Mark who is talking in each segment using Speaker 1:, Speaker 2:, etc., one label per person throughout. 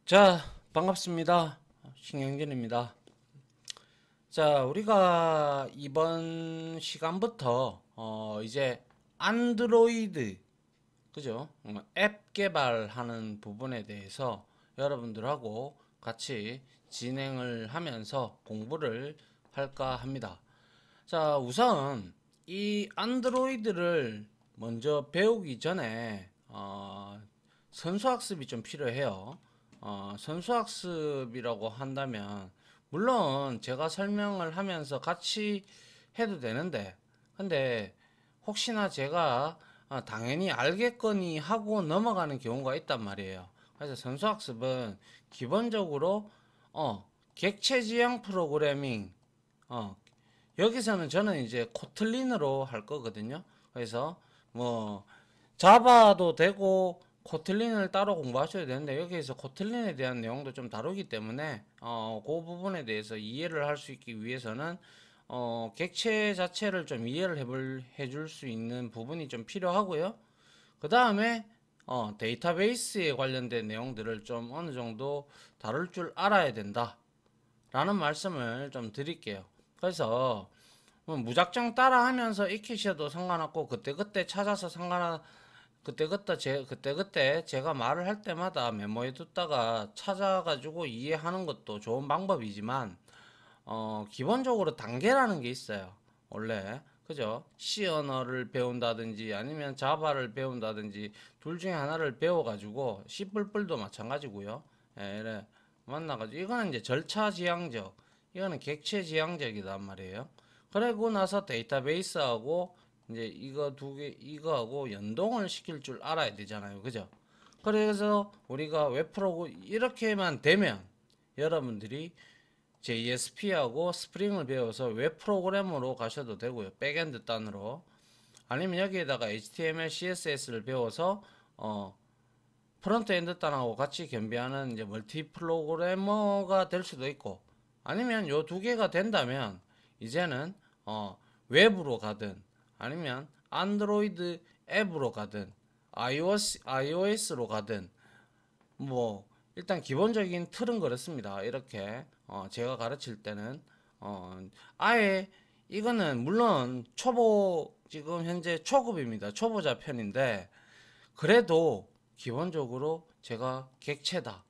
Speaker 1: 자, 반갑습니다. 신경진입니다. 자, 우리가 이번 시간부터 이제 안드로이드, 그죠? 앱 개발하는 부분에 대해서 여러분들하고 같이 진행을 하면서 공부를 할까 합니다. 자, 우선 이 안드로이드를 먼저 배우기 전에 선수학습이 좀 필요해요. 선수학습이라고 한다면 물론 제가 설명을 하면서 같이 해도 되는데, 근데 혹시나 제가 당연히 알겠거니 하고 넘어가는 경우가 있단 말이에요. 그래서 선수학습은 기본적으로 객체지향 프로그래밍, 어, 여기서는 저는 이제 코틀린으로 할 거거든요. 그래서 뭐 자바도 되고 코틀린을 따로 공부하셔야 되는데 여기에서 코틀린에 대한 내용도 좀 다루기 때문에 그 부분에 대해서 이해를 할 수 있기 위해서는 객체 자체를 좀 이해를 해줄 수 있는 부분이 좀 필요하고요. 그 다음에 데이터베이스에 관련된 내용들을 좀 어느 정도 다룰 줄 알아야 된다 라는 말씀을 좀 드릴게요. 그래서 무작정 따라하면서 익히셔도 상관없고 그때그때 찾아서 그때그때 제가 말을 할 때마다 메모해 뒀다가 찾아가지고 이해하는 것도 좋은 방법이지만 기본적으로 단계라는 게 있어요. 원래 그죠? C 언어를 배운다든지 아니면 자바를 배운다든지 둘 중에 하나를 배워가지고 C 뿔뿔도 마찬가지고요. 예, 이래 만나가지고 이거는 이제 절차 지향적, 이거는 객체 지향적이란 말이에요. 그리고 나서 데이터베이스하고 이제 이거 두 개, 이거하고 연동을 시킬 줄 알아야 되잖아요. 그죠? 그래서 우리가 웹 프로그 이렇게만 되면 여러분들이 JSP하고 스프링을 배워서 웹 프로그래머로 가셔도 되고요. 백엔드 단으로. 아니면 여기에다가 HTML, CSS를 배워서 프론트 엔드 단하고 같이 겸비하는 이제 멀티 프로그래머가 될 수도 있고, 아니면 요 두 개가 된다면 이제는 웹으로 가든 아니면 안드로이드 앱으로 가든 iOS로 가든 뭐 일단 기본적인 틀은 그렇습니다. 이렇게 제가 가르칠 때는 아예 이거는 물론 초보, 지금 현재 초급입니다. 초보자 편인데 그래도 기본적으로 제가 객체다,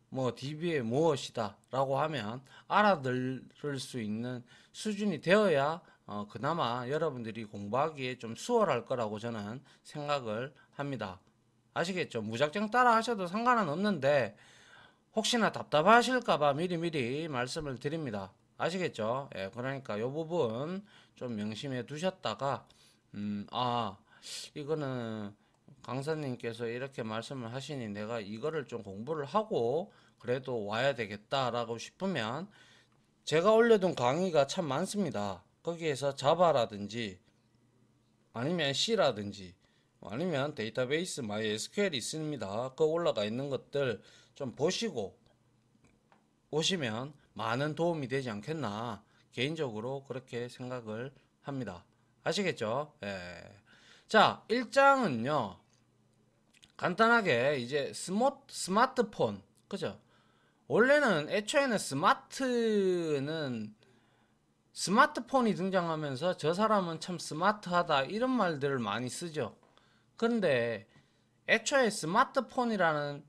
Speaker 1: 뭐 DB의 무엇이다 라고 하면 알아들을 수 있는 수준이 되어야 그나마 여러분들이 공부하기에 좀 수월할 거라고 저는 생각을 합니다. 아시겠죠? 무작정 따라 하셔도 상관은 없는데 혹시나 답답하실까봐 미리미리 말씀을 드립니다. 아시겠죠? 예, 그러니까 이 부분 좀 명심해 두셨다가 이거는 강사님께서 이렇게 말씀을 하시니 내가 이거를 좀 공부를 하고 그래도 와야 되겠다라고 싶으면 제가 올려둔 강의가 참 많습니다. 거기에서 자바라든지 아니면 C라든지 아니면 데이터베이스 MySQL이 있습니다. 그 올라가 있는 것들 좀 보시고 오시면 많은 도움이 되지 않겠나 개인적으로 그렇게 생각을 합니다. 아시겠죠? 예. 자, 1장은요. 간단하게 이제 스마트폰, 그죠? 원래는 애초에는 스마트폰이 등장하면서 저 사람은 참 스마트하다 이런 말들을 많이 쓰죠. 그런데 애초에 스마트폰이라는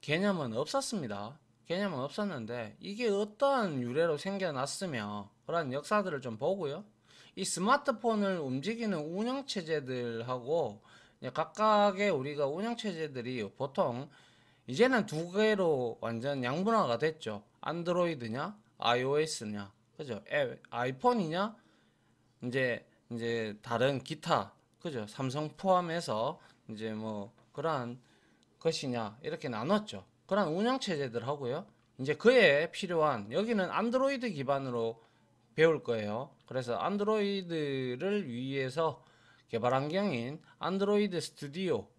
Speaker 1: 개념은 없었습니다. 개념은 없었는데 이게 어떠한 유래로 생겨났으며 그런 역사들을 좀 보고요. 이 스마트폰을 움직이는 운영체제들하고 각각의 우리가 운영체제들이 보통 이제는 두 개로 완전 양분화가 됐죠. 안드로이드냐, iOS냐, 그죠? 아이폰이냐, 이제 다른 기타, 그죠? 삼성 포함해서 이제 뭐 그러한 것이냐 이렇게 나눴죠. 그런 운영 체제들 하고요. 이제 그에 필요한 여기는 안드로이드 기반으로 배울 거예요. 그래서 안드로이드를 위해서 개발 환경인 안드로이드 스튜디오까지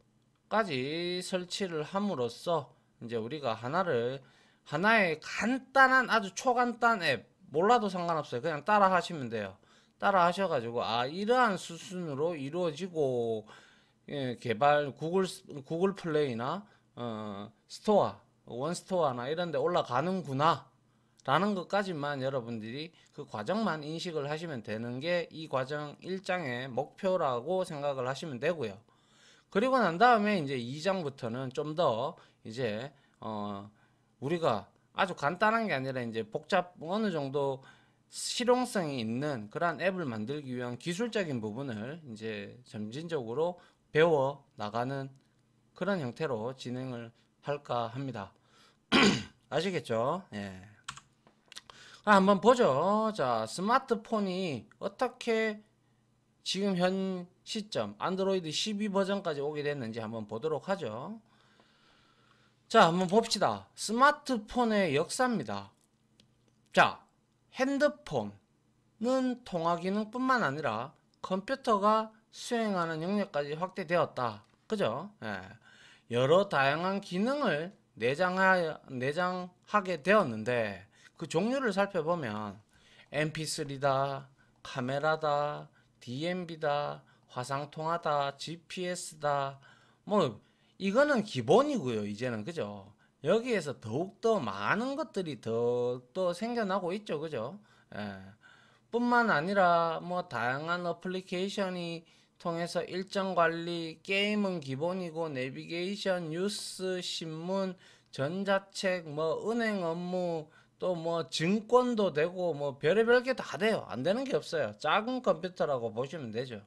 Speaker 1: 설치를 함으로써 이제 우리가 하나의 간단한 아주 초간단 앱 몰라도 상관없어요. 그냥 따라 하시면 돼요. 따라 하셔가지고 이러한 수순으로 이루어지고, 예, 구글 플레이나 스토어 원스토어나 이런 데 올라가는구나 라는 것까지만 여러분들이 그 과정만 인식을 하시면 되는 게 이 과정 1장의 목표라고 생각을 하시면 되고요. 그리고 난 다음에 이제 2장부터는 좀 더 이제 우리가 아주 간단한 게 아니라 이제 어느 정도 실용성이 있는 그러한 앱을 만들기 위한 기술적인 부분을 이제 점진적으로 배워 나가는 그런 형태로 진행을 할까 합니다. 아시겠죠? 예. 한번 보죠. 자, 스마트폰이 어떻게 지금 현 시점 안드로이드 12 버전까지 오게 됐는지 한번 보도록 하죠. 자, 한번 봅시다. 스마트폰의 역사입니다. 자, 핸드폰은 통화 기능뿐만 아니라 컴퓨터가 수행하는 영역까지 확대되었다. 그죠? 예. 여러 다양한 기능을 내장하게 되었는데 그 종류를 살펴보면 MP3다, 카메라다, DMB다, 화상통화다, GPS다, 뭐 이거는 기본이고요. 이제는 그죠? 여기에서 더욱더 많은 것들이 더 생겨나고 있죠. 그죠? 예. 뿐만 아니라 뭐 다양한 어플리케이션이 통해서 일정 관리, 게임은 기본이고 내비게이션, 뉴스, 신문, 전자책, 뭐 은행 업무, 또 뭐 증권도 되고 뭐 별의별 게 다 돼요. 안 되는 게 없어요. 작은 컴퓨터라고 보시면 되죠.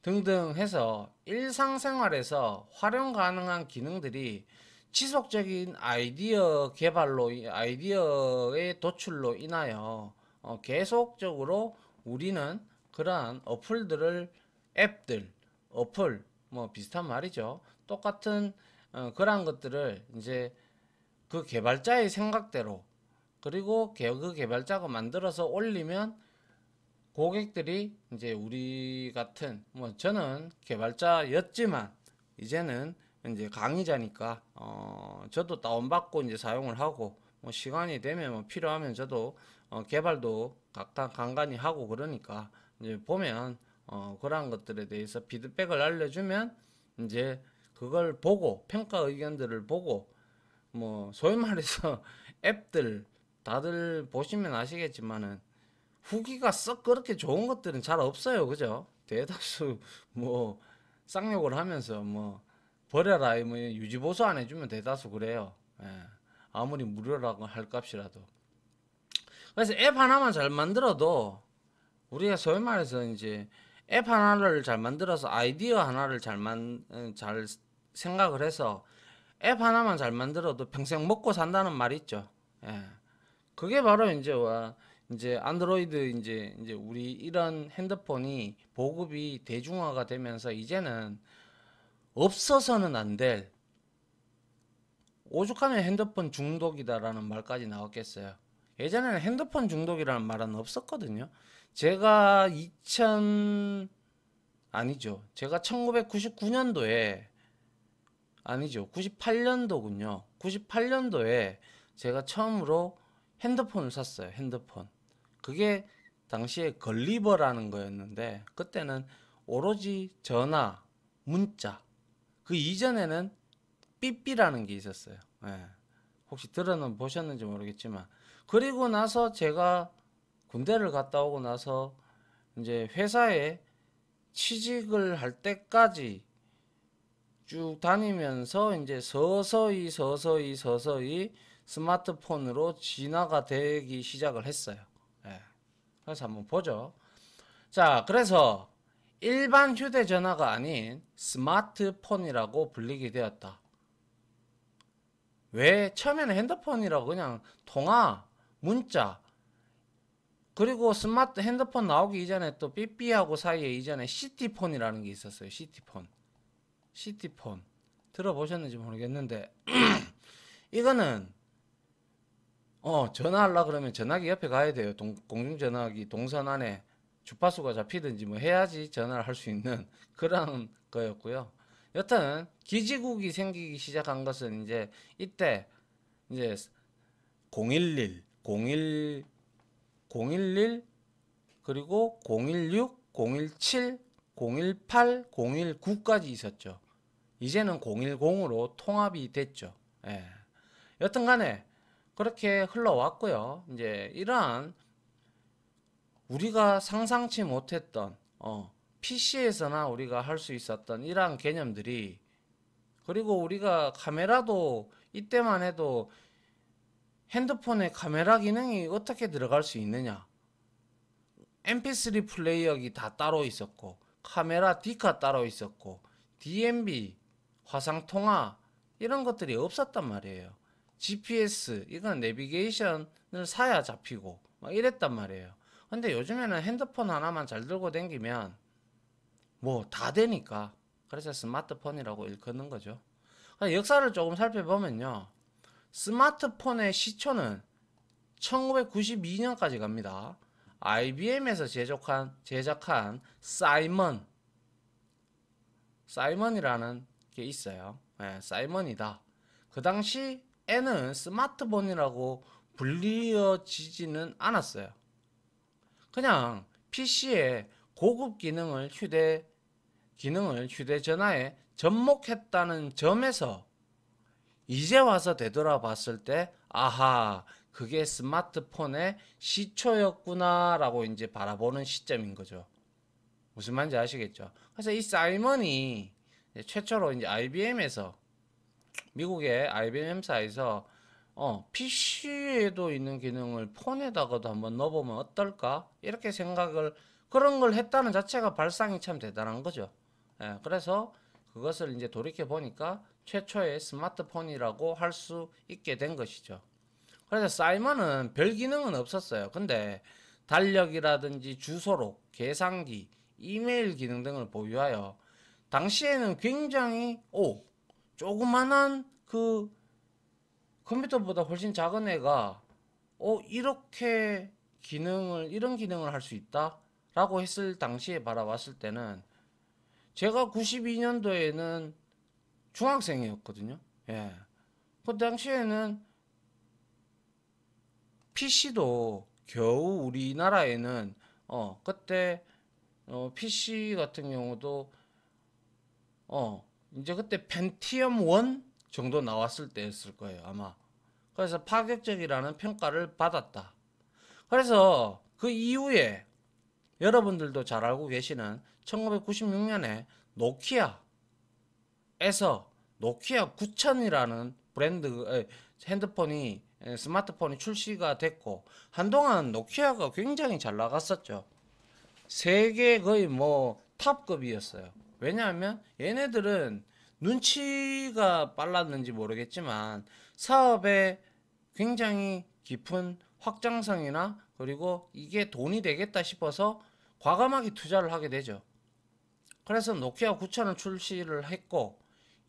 Speaker 1: 등등 해서 일상생활에서 활용 가능한 기능들이 지속적인 아이디어 개발로, 아이디어의 도출로 인하여 계속적으로 우리는 그러한 어플들을, 앱들, 어플, 뭐 비슷한 말이죠. 똑같은 그러한 것들을 이제 그 개발자의 생각대로, 그리고 그 개발자가 만들어서 올리면 고객들이 이제 우리 같은, 뭐 저는 개발자였지만 이제는 이제 강의자니까 저도 다운받고 이제 사용을 하고, 뭐 시간이 되면 뭐 필요하면 저도 개발도 각각 간간히 하고, 그러니까 이제 보면 그러한 것들에 대해서 피드백을 알려주면 이제 그걸 보고 평가 의견들을 보고, 뭐 소위 말해서 앱들 다들 보시면 아시겠지만은 후기가 썩 그렇게 좋은 것들은 잘 없어요. 그죠? 대다수 뭐 쌍욕을 하면서 뭐 버려라, 뭐 유지보수 안 해주면 대다수 그래요. 예. 아무리 무료라고 할 값이라도. 그래서 앱 하나만 잘 만들어도, 우리가 소위 말해서 이제 앱 하나를 잘 만들어서 아이디어 하나를 잘 생각을 해서 앱 하나만 잘 만들어도 평생 먹고 산다는 말이 있죠. 예. 그게 바로 이제 안드로이드, 이제 우리 이런 핸드폰이 보급이 대중화가 되면서 이제는 없어서는 안 될, 오죽하면 핸드폰 중독이다라는 말까지 나왔겠어요. 예전에는 핸드폰 중독이라는 말은 없었거든요. 제가 1999년도에, 아니죠, 98년도군요. 98년도에 제가 처음으로 핸드폰을 샀어요. 핸드폰. 그게 당시에 걸리버라는 거였는데, 그때는 오로지 전화, 문자, 그 이전에는 삐삐라는 게 있었어요. 예. 혹시 들어는 보셨는지 모르겠지만, 그리고 나서 제가 군대를 갔다 오고 나서 이제 회사에 취직을 할 때까지 쭉 다니면서 이제 서서히 스마트폰으로 진화가 되기 시작을 했어요. 예. 그래서 한번 보죠. 자, 그래서 일반 휴대전화가 아닌 스마트폰이라고 불리게 되었다. 왜? 처음에는 핸드폰이라고 그냥 통화, 문자, 그리고 스마트 핸드폰 나오기 이전에 또 삐삐하고 사이에 이전에 시티폰이라는 게 있었어요. 시티폰 들어보셨는지 모르겠는데 이거는 전화하려 그러면 전화기 옆에 가야 돼요. 공중전화기 동선 안에 주파수가 잡히든지 뭐 해야지 전화를 할 수 있는 그런 거였고요. 여튼 기지국이 생기기 시작한 것은 이제 이때 이제 011, 011 그리고 016, 017, 018, 019까지 있었죠. 이제는 010으로 통합이 됐죠. 예. 여튼 간에 그렇게 흘러왔고요. 이제 이러한 우리가 상상치 못했던 PC에서나 우리가 할 수 있었던 이러한 개념들이, 그리고 우리가 카메라도 이때만 해도 핸드폰에 카메라 기능이 어떻게 들어갈 수 있느냐, mp3 플레이어기 다 따로 있었고 카메라 D카 따로 있었고 DMB 화상통화 이런 것들이 없었단 말이에요. GPS 이건 내비게이션을 사야 잡히고 막 이랬단 말이에요. 근데 요즘에는 핸드폰 하나만 잘 들고 다니면 뭐 다 되니까, 그래서 스마트폰이라고 일컫는 거죠. 역사를 조금 살펴보면요, 스마트폰의 시초는 1992년까지 갑니다. IBM에서 제작한 사이먼이라는 게 있어요. 네, 사이먼이다. 그 당시에는 스마트폰이라고 불리어지지는 않았어요. 그냥 PC에 고급 기능을 휴대전화에 접목했다는 점에서 이제 와서 되돌아봤을 때, 아하, 그게 스마트폰의 시초였구나라고 이제 바라보는 시점인 거죠. 무슨 말인지 아시겠죠? 그래서 이 사이먼이 최초로 이제 IBM에서, 미국의 IBM사에서 PC에도 있는 기능을 폰에다가도 한번 넣어보면 어떨까? 이렇게 그런 걸 했다는 자체가 발상이 참 대단한 거죠. 예, 그래서 그것을 이제 돌이켜 보니까 최초의 스마트폰이라고 할 수 있게 된 것이죠. 그래서 사이먼은 별 기능은 없었어요. 근데 달력이라든지 주소록, 계산기, 이메일 기능 등을 보유하여 당시에는 굉장히 조그만한 그 컴퓨터보다 훨씬 작은 애가 이런 기능을 할 수 있다 라고 했을 당시에 바라봤을 때는, 제가 92년도에는 중학생이었거든요. 예. 그 당시에는 PC도 겨우 우리나라에는 그때 PC 같은 경우도 이제 그때 펜티엄 1 정도 나왔을 때였을 거예요, 아마. 그래서 파격적이라는 평가를 받았다. 그래서 그 이후에 여러분들도 잘 알고 계시는 1996년에 노키아에서 노키아 9000이라는 브랜드 스마트폰이 출시가 됐고, 한동안 노키아가 굉장히 잘 나갔었죠. 세계 거의 뭐 탑급이었어요. 왜냐하면 얘네들은 눈치가 빨랐는지 모르겠지만 사업에 굉장히 깊은 확장성이나, 그리고 이게 돈이 되겠다 싶어서 과감하게 투자를 하게 되죠. 그래서 노키아 9000을 출시를 했고,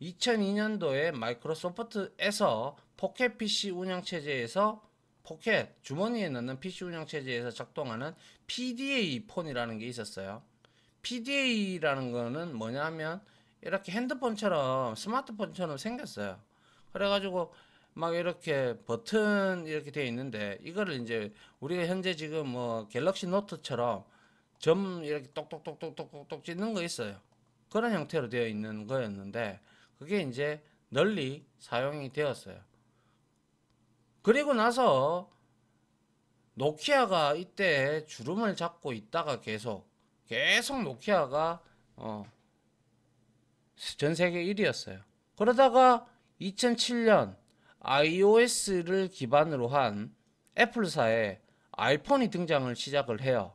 Speaker 1: 2002년도에 마이크로소프트에서 포켓 PC 운영체제에서, 포켓 주머니에 넣는 PC 운영체제에서 작동하는 PDA 폰이라는 게 있었어요. PDA라는 거는 뭐냐면 이렇게 핸드폰처럼 스마트폰처럼 생겼어요. 그래가지고 막 이렇게 버튼 이렇게 되어 있는데, 이거를 이제 우리가 현재 지금 뭐 갤럭시 노트처럼 점 이렇게 똑똑똑똑똑똑 찍는 거 있어요. 그런 형태로 되어 있는 거였는데 그게 이제 널리 사용이 되었어요. 그리고 나서 노키아가 이때 주름을 잡고 있다가 계속 노키아가 전 세계 1위였어요. 그러다가 2007년 iOS를 기반으로 한 애플사의 아이폰이 등장을 시작을 해요.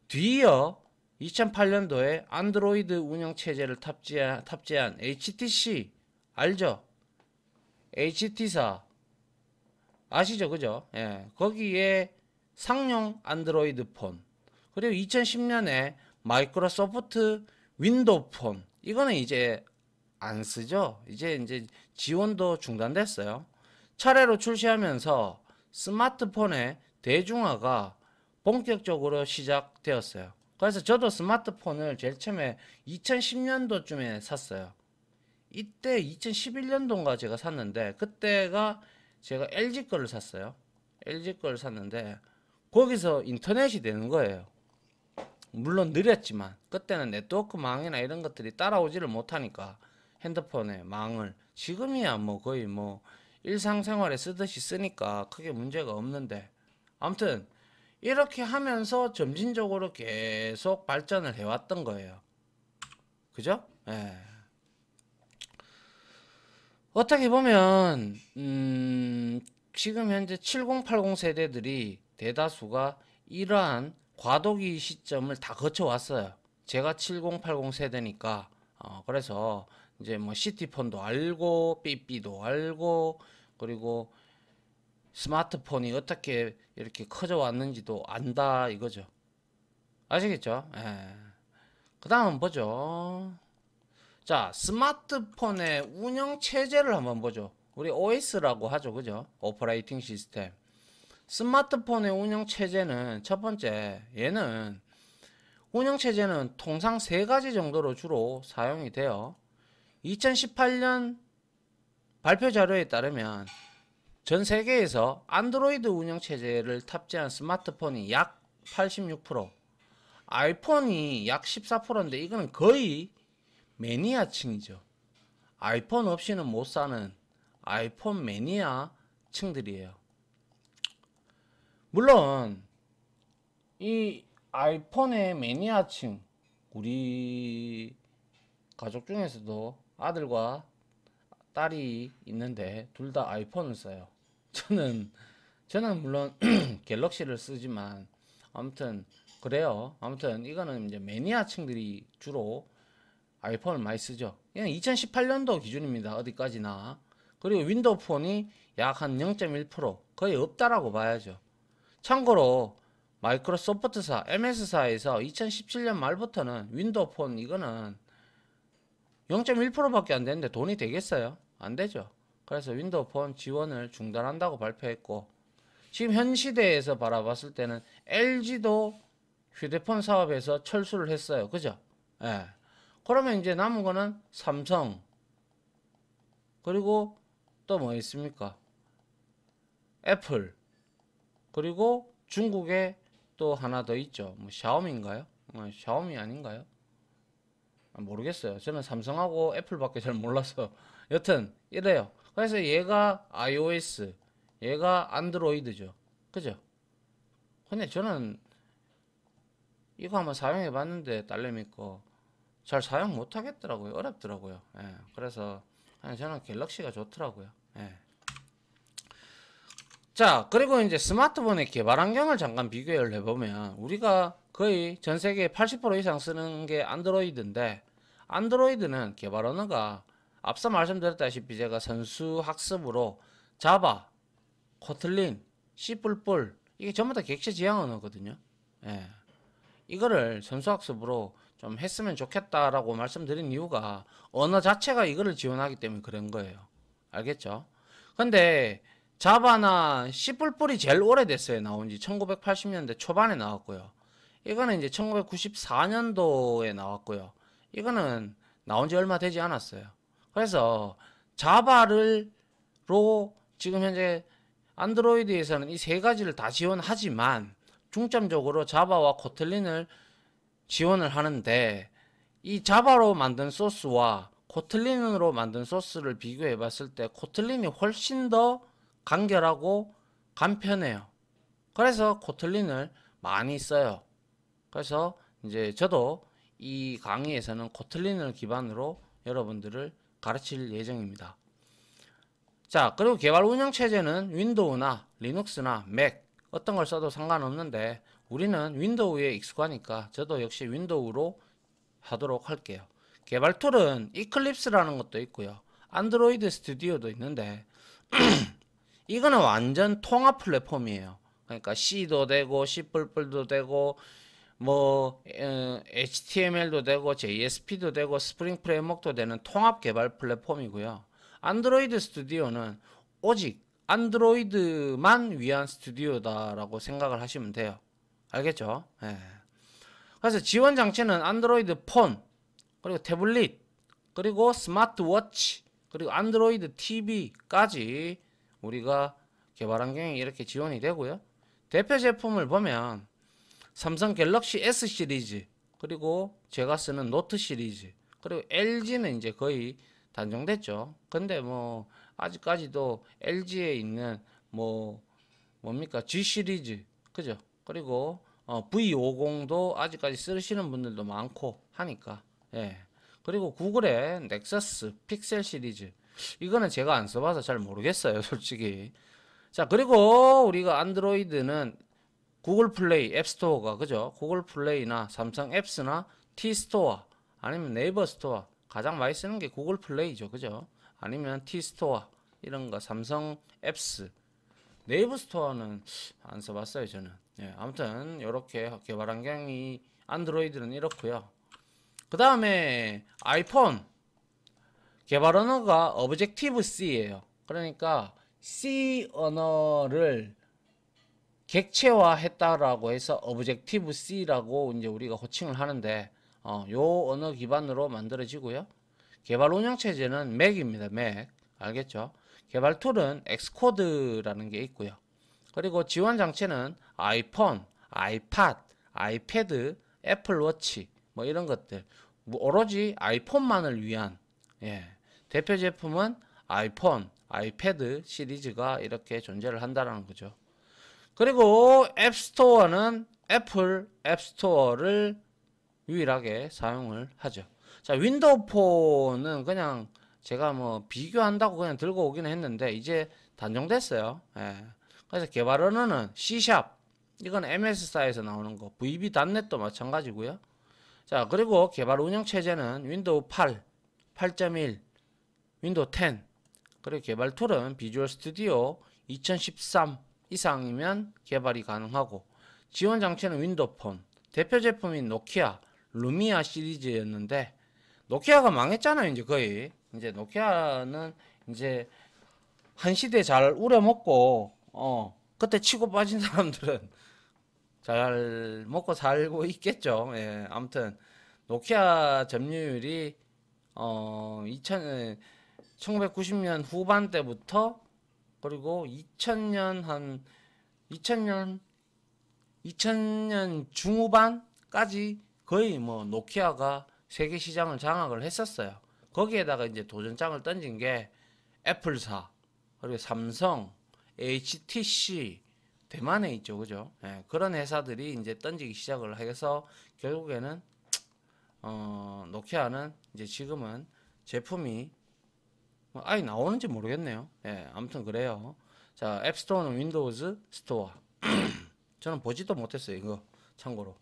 Speaker 1: 뒤이어 2008년도에 안드로이드 운영체제를 탑재한 HTC 알죠? HT사 아시죠? 그죠? 예, 거기에 상용 안드로이드 폰, 그리고 2010년에 마이크로소프트 윈도우 폰, 이거는 이제 안 쓰죠. 이제 지원도 중단됐어요. 차례로 출시하면서 스마트폰의 대중화가 본격적으로 시작되었어요. 그래서 저도 스마트폰을 제일 처음에 2010년도쯤에 샀어요. 이때 2011년도인가 제가 샀는데, 그때가 제가 LG 거를 샀어요. LG 거를 샀는데 거기서 인터넷이 되는 거예요. 물론 느렸지만 그때는 네트워크 망이나 이런 것들이 따라오지를 못하니까 핸드폰의 망을, 지금이야 뭐 거의 뭐 일상생활에 쓰듯이 쓰니까 크게 문제가 없는데, 아무튼 이렇게 하면서 점진적으로 계속 발전을 해왔던 거예요. 그죠? 예. 어떻게 보면 지금 현재 7080 세대들이 대다수가 이러한 과도기 시점을 다 거쳐왔어요. 제가 7080 세대니까 그래서 이제 뭐 시티폰도 알고 삐삐도 알고 그리고 스마트폰이 어떻게 이렇게 커져 왔는지도 안다 이거죠. 아시겠죠? 예. 그 다음은 뭐죠? 자, 스마트폰의 운영 체제를 한번 보죠. 우리 OS라고 하죠. 그죠? 오퍼레이팅 시스템. 스마트폰의 운영 체제는 첫 번째, 얘는 운영 체제는 통상 세 가지 정도로 주로 사용이 돼요. 2018년 발표 자료에 따르면 전 세계에서 안드로이드 운영 체제를 탑재한 스마트폰이 약 86%, 아이폰이 약 14%인데 이거는 거의 매니아층이죠. 아이폰 없이는 못 사는 아이폰 매니아 층들이에요. 물론 이 아이폰의 매니아층, 우리 가족 중에서도 아들과 딸이 있는데 둘 다 아이폰을 써요. 저는 물론 갤럭시를 쓰지만 아무튼 그래요. 아무튼 이거는 이제 매니아층들이 주로 아이폰을 많이 쓰죠. 이건 2018년도 기준입니다. 어디까지나. 그리고 윈도우 폰이 약 한 0.1% 거의 없다라고 봐야죠. 참고로 마이크로소프트사, MS사에서 2017년 말부터는 윈도우 폰 이거는 0.1%밖에 안 되는데 돈이 되겠어요? 안 되죠. 그래서 윈도우 폰 지원을 중단한다고 발표했고, 지금 현 시대에서 바라봤을 때는 LG도 휴대폰 사업에서 철수를 했어요. 그죠? 예. 그러면 이제 남은 거는 삼성, 그리고 또 뭐 있습니까? 애플, 그리고 중국에 또 하나 더 있죠. 뭐 샤오미인가요? 샤오미 아닌가요? 모르겠어요. 저는 삼성하고 애플밖에 잘 몰라서 여튼 이래요. 그래서 얘가 iOS, 얘가 안드로이드죠. 그죠? 근데 저는 이거 한번 사용해 봤는데 딸내미 거 잘 사용 못 하겠더라고요. 어렵더라고요. 예, 그래서 그냥 저는 갤럭시가 좋더라고요. 예. 자, 그리고 이제 스마트폰의 개발 환경을 잠깐 비교를 해보면 우리가 거의 전 세계 80% 이상 쓰는 게 안드로이드인데, 안드로이드는 개발 언어가 앞서 말씀드렸다시피 제가 선수 학습으로 자바, 코틀린, C++ 이게 전부 다 객체 지향 언어거든요. 예. 이거를 선수 학습으로 좀 했으면 좋겠다라고 말씀드린 이유가 언어 자체가 이거를 지원하기 때문에 그런 거예요. 알겠죠? 근데 자바나 C++이 제일 오래됐어요. 나온 지 1980년대 초반에 나왔고요. 이거는 이제 1994년도에 나왔고요. 이거는 나온 지 얼마 되지 않았어요. 그래서 자바를 로 지금 현재 안드로이드에서는 이 세 가지를 다 지원하지만 중점적으로 자바와 코틀린을 지원을 하는데, 이 자바로 만든 소스와 코틀린으로 만든 소스를 비교해 봤을 때 코틀린이 훨씬 더 간결하고 간편해요. 그래서 코틀린을 많이 써요. 그래서 이제 저도 이 강의에서는 코틀린을 기반으로 여러분들을 가르칠 예정입니다. 자, 그리고 개발 운영 체제는 윈도우나 리눅스나 맥 어떤 걸 써도 상관없는데 우리는 윈도우에 익숙하니까 저도 역시 윈도우로 하도록 할게요. 개발 툴은 이클립스라는 것도 있고요. 안드로이드 스튜디오도 있는데 이거는 완전 통합 플랫폼이에요. 그러니까 C도 되고 C++도 되고 뭐 HTML도 되고 JSP도 되고 스프링 프레임워크도 되는 통합 개발 플랫폼이고요. 안드로이드 스튜디오는 오직 안드로이드만 위한 스튜디오다라고 생각을 하시면 돼요. 알겠죠? 예. 그래서 지원 장치는 안드로이드 폰, 그리고 태블릿, 그리고 스마트워치, 그리고 안드로이드 TV까지 우리가 개발 환경이 이렇게 지원이 되고요. 대표 제품을 보면 삼성 갤럭시 S 시리즈, 그리고 제가 쓰는 노트 시리즈, 그리고 LG는 이제 거의 단종됐죠. 근데 뭐 아직까지도 LG에 있는 뭡니까 G 시리즈 그죠? 그리고 V50도 아직까지 쓰시는 분들도 많고 하니까 예. 그리고 구글의 넥서스 픽셀 시리즈 이거는 제가 안 써봐서 잘 모르겠어요 솔직히. 자 그리고 우리가 안드로이드는 구글 플레이 앱스토어가 그죠? 구글 플레이나 삼성 앱스나 T스토어 아니면 네이버 스토어 가장 많이 쓰는 게 구글 플레이죠 그죠? 아니면 T스토어 이런 거 삼성 앱스 네이버 스토어는 안 써봤어요 저는. 예, 아무튼 이렇게 개발 환경이 안드로이드는 이렇고요. 그 다음에 아이폰 개발 언어가 오브젝티브 C예요. 그러니까 C 언어를 객체화 했다라고 해서 오브젝티브 C라고 이제 우리가 호칭을 하는데 요 언어 기반으로 만들어지고요. 개발 운영 체제는 맥입니다. 맥. 알겠죠? 개발 툴은 엑스코드라는 게 있고요. 그리고 지원 장치는 아이폰, 아이팟, 아이패드, 애플워치 뭐 이런 것들. 오로지 아이폰만을 위한 예. 대표 제품은 아이폰, 아이패드 시리즈가 이렇게 존재를 한다는 거죠. 그리고 앱스토어는 애플 앱스토어를 유일하게 사용을 하죠. 자, 윈도우 폰은 그냥 제가 뭐 비교한다고 그냥 들고 오긴 했는데 이제 단종됐어요. 예. 그래서 개발 언어는 C#, 이건 MS사에서 나오는 거, VB.NET도 마찬가지고요. 자, 그리고 개발 운영 체제는 윈도우 8, 8.1, 윈도우 10, 그리고 개발 툴은 비주얼 스튜디오 2013 이상이면 개발이 가능하고 지원 장치는 윈도우 폰, 대표 제품인 노키아, 루미아 시리즈였는데 노키아가 망했잖아요. 이제 거의 이제 노키아는 이제 한 시대 잘 우려먹고 그때 치고 빠진 사람들은 잘 먹고 살고 있겠죠. 예, 아무튼 노키아 점유율이 1990년 후반대부터 그리고 2000년 중후반까지 거의 뭐 노키아가 세계 시장을 장악을 했었어요. 거기에다가 이제 도전장을 던진 게 애플사, 그리고 삼성, HTC, 대만에 있죠, 그죠? 예, 그런 회사들이 이제 던지기 시작을 해서 결국에는 노키아는 이제 지금은 제품이 아예 나오는지 모르겠네요. 예, 아무튼 그래요. 자, 앱스토어는 윈도우즈 스토어. 저는 보지도 못했어요, 이거 참고로.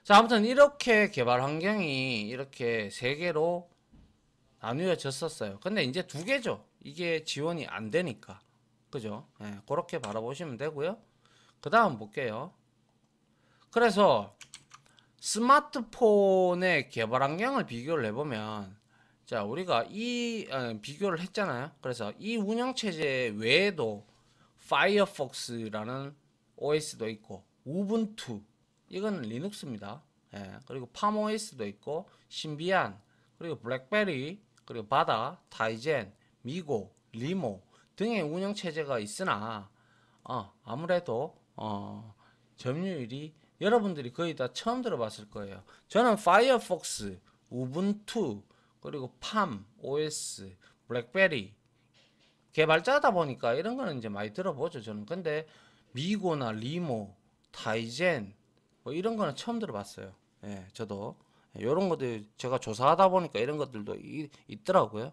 Speaker 1: 자, 아무튼 이렇게 개발 환경이 이렇게 세 개로 나뉘어졌었어요. 근데 이제 두 개죠. 이게 지원이 안 되니까. 그죠? 예, 그렇게 바라보시면 되고요. 그 다음 볼게요. 그래서 스마트폰의 개발 환경을 비교를 해보면 자, 우리가 이 비교를 했잖아요. 그래서 이 운영체제 외에도 파이어폭스라는 OS도 있고 우분투 이거는 리눅스입니다. 예, 그리고 팜OS도 있고 신비안 그리고 블랙베리 그리고 바다, 타이젠, 미고, 리모 등의 운영체제가 있으나 아무래도 점유율이 여러분들이 거의 다 처음 들어봤을 거예요. 저는 파이어폭스, 우분투 그리고 팜, OS, 블랙베리 개발자다 보니까 이런 거는 이제 많이 들어보죠 저는. 근데 미고나 리모, 타이젠 뭐 이런 거는 처음 들어봤어요. 예, 저도 이런 것들 제가 조사하다 보니까 이런 것들도 있더라고요.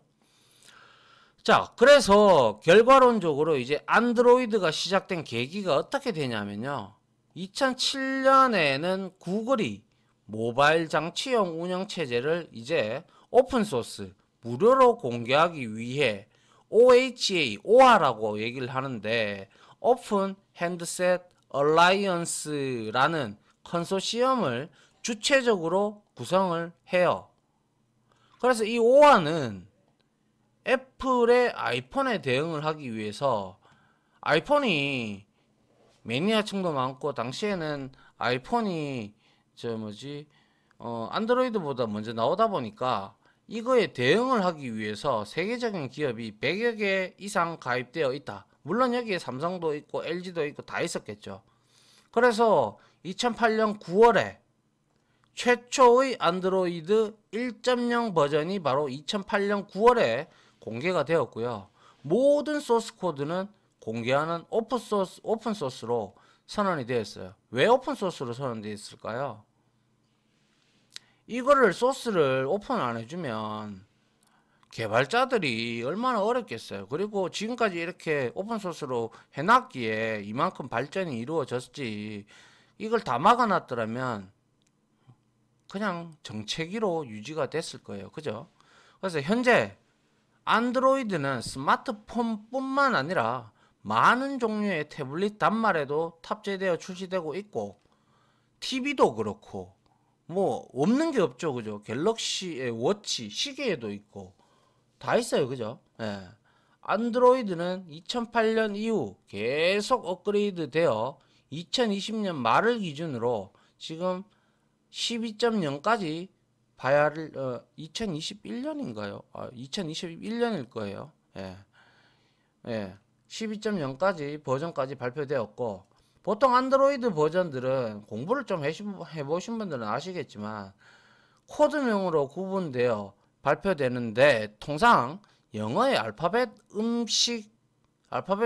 Speaker 1: 자, 그래서 결과론적으로 이제 안드로이드가 시작된 계기가 어떻게 되냐면요. 2007년에는 구글이 모바일 장치용 운영체제를 이제 오픈소스 무료로 공개하기 위해 OHA, OA라고 얘기를 하는데 오픈 핸드셋 얼라이언스라는 컨소시엄을 주체적으로 구성을 해요. 그래서 이 OA는 애플의 아이폰에 대응을 하기 위해서 아이폰이 매니아층도 많고 당시에는 아이폰이 안드로이드보다 먼저 나오다 보니까 이거에 대응을 하기 위해서 세계적인 기업이 100여 개 이상 가입되어 있다. 물론 여기에 삼성도 있고 LG도 있고 다 있었겠죠. 그래서 2008년 9월에 최초의 안드로이드 1.0 버전이 바로 2008년 9월에 공개가 되었고요. 모든 소스 코드는 공개하는 오픈 소스로 선언이 되었어요. 왜 오픈 소스로 선언되었을까요? 이거를 소스를 오픈 안 해주면 개발자들이 얼마나 어렵겠어요. 그리고 지금까지 이렇게 오픈 소스로 해놨기에 이만큼 발전이 이루어졌지, 이걸 다 막아놨더라면 그냥 정체기로 유지가 됐을 거예요. 그죠? 그래서 현재 안드로이드는 스마트폰뿐만 아니라 많은 종류의 태블릿 단말에도 탑재되어 출시되고 있고, TV도 그렇고 뭐 없는 게 없죠. 그죠? 갤럭시의 워치 시계에도 있고 다 있어요. 그죠? 예. 안드로이드는 2008년 이후 계속 업그레이드 되어 2020년 말을 기준으로 지금 12.0까지 봐야 할 2021년인가요? 2021년일 거예요. 예. 예. 12.0까지 버전까지 발표되었고, 보통 안드로이드 버전들은 공부를 좀 해보신 분들은 아시겠지만 코드명으로 구분되어 발표되는데, 통상 영어의 알파벳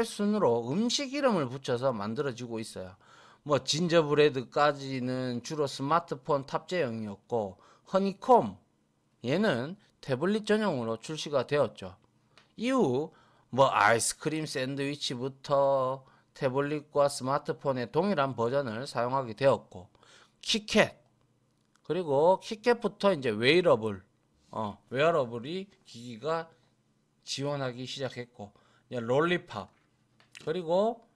Speaker 1: 순으로 음식 이름을 붙여서 만들어지고 있어요. 뭐 진저브레드까지는 주로 스마트폰 탑재형이었고, 허니콤 얘는 태블릿 전용으로 출시가 되었죠. 이후 뭐 아이스크림 샌드위치부터 태블릿과 스마트폰의 동일한 버전을 사용하게 되었고, 키캣, 그리고 키캣부터 이제 웨어러블이 기기가 지원하기 시작했고, 롤리팝, 그리고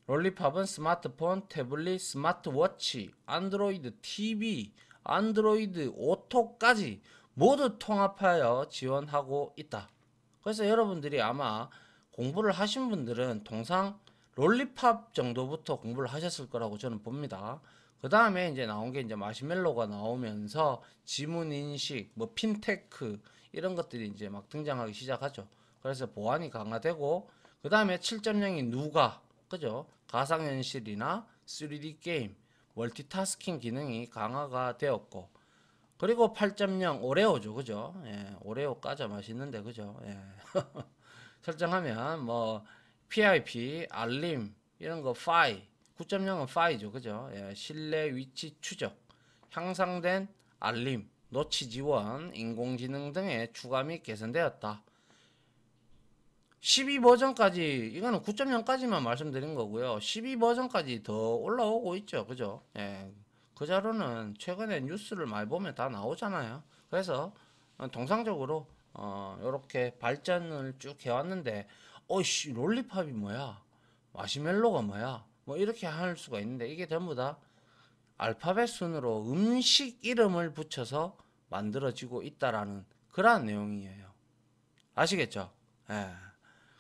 Speaker 1: 롤리팝은 스마트폰, 태블릿, 스마트워치, 안드로이드 TV, 안드로이드 오토까지 모두 통합하여 지원하고 있다. 그래서 여러분들이 아마 공부를 하신 분들은 통상 롤리팝 정도부터 공부를 하셨을 거라고 저는 봅니다. 그 다음에 이제 나온 게 이제 마시멜로가 나오면서 지문 인식, 뭐 핀테크 이런 것들이 이제 막 등장하기 시작하죠. 그래서 보안이 강화되고, 그 다음에 7.0이 누가, 그죠? 가상현실이나 3D 게임, 멀티타스킹 기능이 강화가 되었고, 그리고 8.0 오레오죠. 그죠? 예, 오레오 까자 맛있는데, 그죠? 예. 설정하면 뭐 PIP, 알림 이런 거 파이, 9.0은 파이죠. 그죠? 예, 실내 위치 추적, 향상된 알림, 노치 지원, 인공지능 등의 추가 및 개선되었다. 12 버전까지, 이거는 9.0까지만 말씀드린 거고요. 12 버전까지 더 올라오고 있죠. 그죠? 예. 그 자료는 최근에 뉴스를 많이 보면 다 나오잖아요. 그래서 통상적으로 이렇게 발전을 쭉 해왔는데, 어이씨 롤리팝이 뭐야, 마시멜로가 뭐야, 뭐 이렇게 할 수가 있는데, 이게 전부 다 알파벳 순으로 음식 이름을 붙여서 만들어지고 있다라는 그러한 내용이에요. 아시겠죠? 예.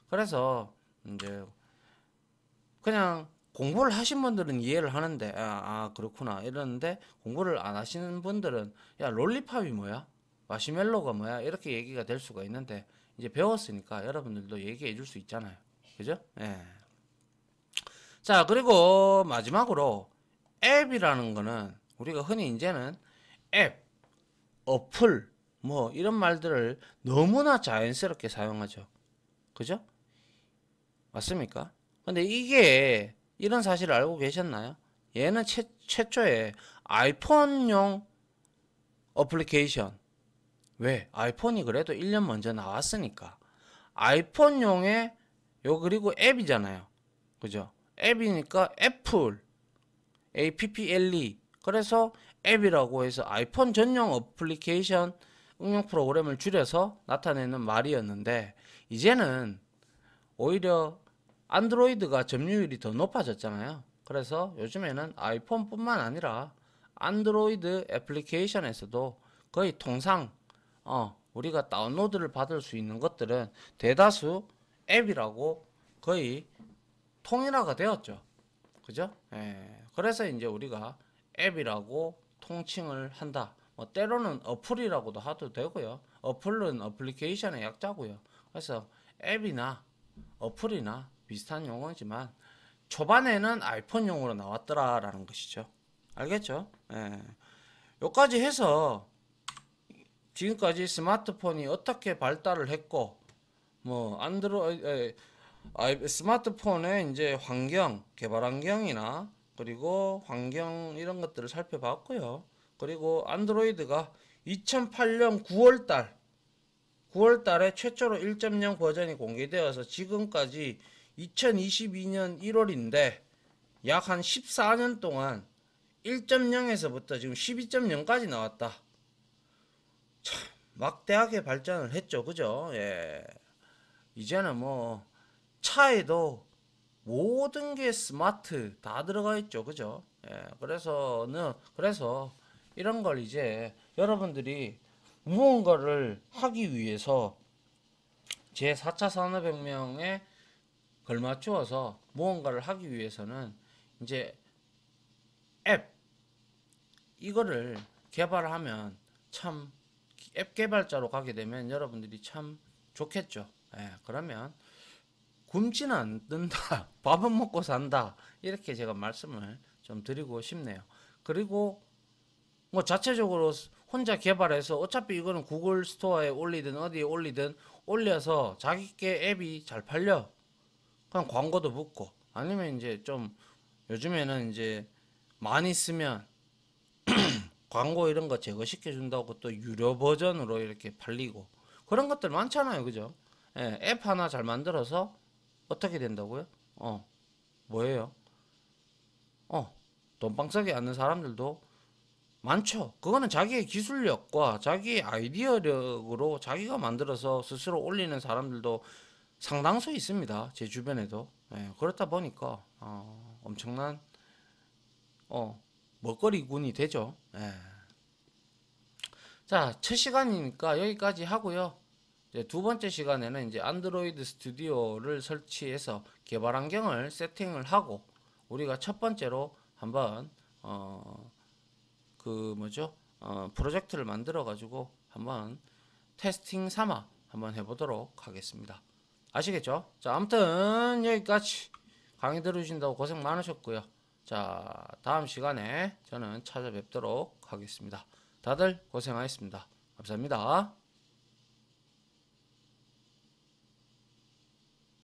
Speaker 1: 그래서 이제 그냥 공부를 하신 분들은 이해를 하는데, 그렇구나 이러는데, 공부를 안 하시는 분들은 야 롤리팝이 뭐야, 마시멜로가 뭐야, 이렇게 얘기가 될 수가 있는데, 이제 배웠으니까 여러분들도 얘기해 줄 수 있잖아요. 그죠? 예. 자, 그리고 마지막으로 앱이라는 거는 우리가 흔히 이제는 앱, 어플 뭐 이런 말들을 너무나 자연스럽게 사용하죠. 그죠? 맞습니까? 근데 이게 이런 사실을 알고 계셨나요? 얘는 최초에 아이폰용 어플리케이션. 왜? 아이폰이 그래도 1년 먼저 나왔으니까. 아이폰용의 그리고 앱이잖아요. 그죠? 앱이니까 애플, APPLE. 그래서 앱이라고 해서 아이폰 전용 어플리케이션 응용 프로그램을 줄여서 나타내는 말이었는데, 이제는 오히려 안드로이드가 점유율이 더 높아졌잖아요. 그래서 요즘에는 아이폰뿐만 아니라 안드로이드 애플리케이션에서도 거의 통상 우리가 다운로드를 받을 수 있는 것들은 대다수 앱이라고 거의 통일화가 되었죠. 그죠? 예. 그래서 이제 우리가 앱이라고 통칭을 한다. 뭐 때로는 어플이라고도 하도 되고요. 어플은 어플리케이션의 약자고요. 그래서 앱이나 어플이나 비슷한 용어지만 초반에는 아이폰용으로 나왔더라라는 것이죠. 알겠죠? 예. 여기까지 해서 지금까지 스마트폰이 어떻게 발달을 했고 뭐 스마트폰의 이제 환경, 개발 환경이나 그리고 환경 이런 것들을 살펴봤고요. 그리고 안드로이드가 2008년 9월 달에 최초로 1.0 버전이 공개되어서 지금까지 2022년 1월인데 약 한 14년 동안 1.0에서부터 지금 12.0까지 나왔다. 막대하게 발전을 했죠. 그죠? 예. 이제는 뭐 차에도 모든 게 스마트 다 들어가 있죠. 그죠? 예. 그래서 이런 걸 이제 여러분들이 무언가를 하기 위해서 제 4차 산업혁명에 걸맞추어서 무언가를 하기 위해서는 이제 앱 이거를 개발하면 참 앱 개발자로 가게 되면 여러분들이 참 좋겠죠. 예, 그러면 굶지는 않는다. 밥은 먹고 산다. 이렇게 제가 말씀을 좀 드리고 싶네요. 그리고 뭐 자체적으로 혼자 개발해서 어차피 이거는 구글 스토어에 올리든 어디에 올리든 올려서 자기께 앱이 잘 팔려. 그냥 광고도 붙고 아니면 이제 좀 요즘에는 이제 많이 쓰면 광고 이런 거 제거시켜 준다고 또 유료 버전으로 이렇게 팔리고 그런 것들 많잖아요. 그죠? 예, 앱 하나 잘 만들어서 어떻게 된다고요? 뭐예요? 어, 돈방 석에 앉는 사람들도 많죠. 그거는 자기의 기술력과 자기의 아이디어력으로 자기가 만들어서 스스로 올리는 사람들도 상당수 있습니다. 제 주변에도. 예, 그렇다 보니까 엄청난 먹거리군이 되죠. 예. 자, 첫 시간이니까 여기까지 하고요. 이제 두 번째 시간에는 이제 안드로이드 스튜디오를 설치해서 개발 환경을 세팅을 하고 우리가 첫 번째로 한번 그 뭐죠? 프로젝트를 만들어 가지고 한번 테스팅 삼아 한번 해보도록 하겠습니다. 아시겠죠? 자, 아무튼 여기까지 강의 들어주신다고 고생 많으셨고요. 자, 다음 시간에 저는 찾아뵙도록 하겠습니다. 다들 고생하셨습니다. 감사합니다.